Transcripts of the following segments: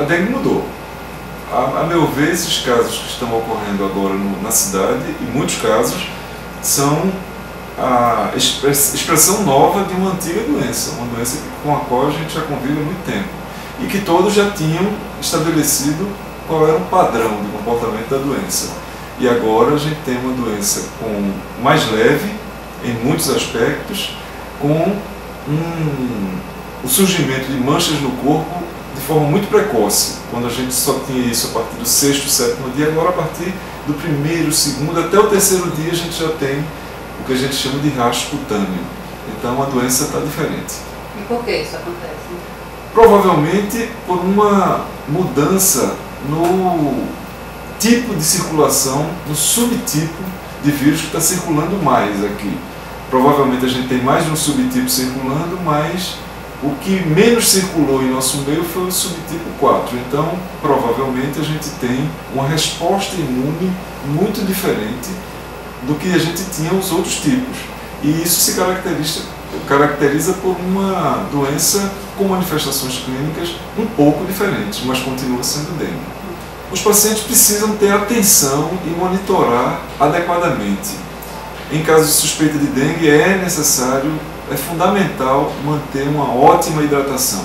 dengue mudou. A meu ver, esses casos que estão ocorrendo agora na cidade, em muitos casos, são a expressão nova de uma antiga doença, uma doença com a qual a gente já convive há muito tempo, e que todos já tinham estabelecido qual era o padrão de comportamento da doença. E agora a gente tem uma doença mais leve, em muitos aspectos, com o surgimento de manchas no corpo de forma muito precoce, quando a gente só tinha isso a partir do 6º, 7º dia, agora a partir do 1º, 2º, até o 3º dia a gente já tem o que a gente chama de rastro cutâneo. Então a doença está diferente. E por que isso acontece? Provavelmente por uma mudança no tipo de circulação, no subtipo de vírus que está circulando mais aqui. Provavelmente a gente tem mais de um subtipo circulando, mas o que menos circulou em nosso meio foi o subtipo 4. Então, provavelmente a gente tem uma resposta imune muito diferente do que a gente tinha os outros tipos. E isso se caracteriza por uma doença com manifestações clínicas um pouco diferentes, mas continua sendo dengue. Os pacientes precisam ter atenção e monitorar adequadamente. Em caso de suspeita de dengue, é fundamental manter uma ótima hidratação.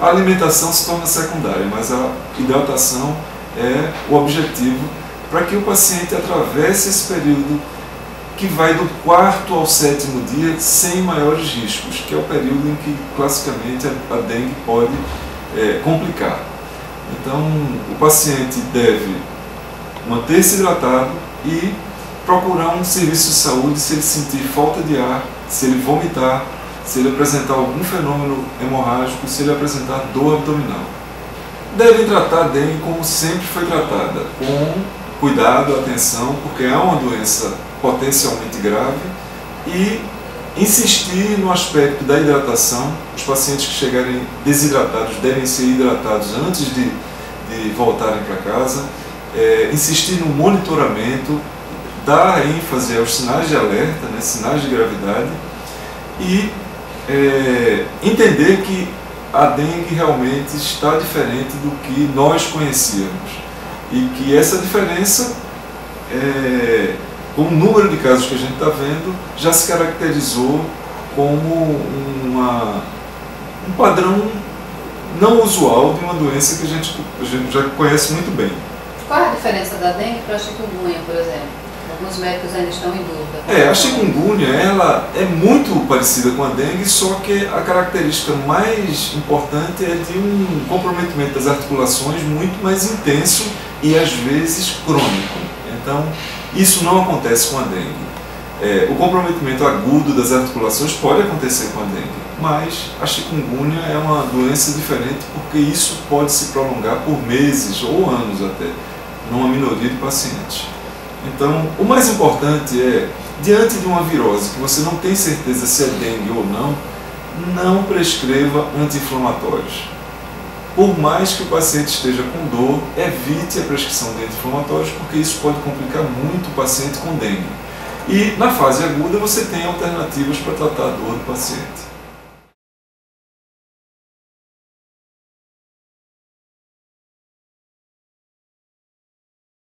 A alimentação se torna secundária, mas a hidratação é o objetivo para que o paciente atravesse esse período que vai do 4º ao 7º dia sem maiores riscos, que é o período em que classicamente a dengue pode complicar. Então, o paciente deve manter-se hidratado e procurar um serviço de saúde se ele sentir falta de ar, se ele vomitar, se ele apresentar algum fenômeno hemorrágico, se ele apresentar dor abdominal. Deve tratar a dengue como sempre foi tratada, com cuidado, atenção, porque é uma doença potencialmente grave, e insistir no aspecto da hidratação. Os pacientes que chegarem desidratados devem ser hidratados antes de voltarem para casa, insistir no monitoramento, dar ênfase aos sinais de alerta, sinais de gravidade, e entender que a dengue realmente está diferente do que nós conhecíamos, e que essa diferença, com o número de casos que a gente está vendo, já se caracterizou como um padrão não usual de uma doença que a gente já conhece muito bem. Qual é a diferença da dengue para a chikungunya, por exemplo? Alguns médicos ainda estão em dúvida. A chikungunya, ela é muito parecida com a dengue, só que a característica mais importante é de um comprometimento das articulações muito mais intenso e às vezes crônico. Então, isso não acontece com a dengue. O comprometimento agudo das articulações pode acontecer com a dengue, mas a chikungunya é uma doença diferente porque isso pode se prolongar por meses ou anos até, numa minoria de pacientes. Então, o mais importante é, diante de uma virose que você não tem certeza se é dengue ou não prescreva anti-inflamatórios. Por mais que o paciente esteja com dor, evite a prescrição de anti-inflamatórios, porque isso pode complicar muito o paciente com dengue. E na fase aguda você tem alternativas para tratar a dor do paciente.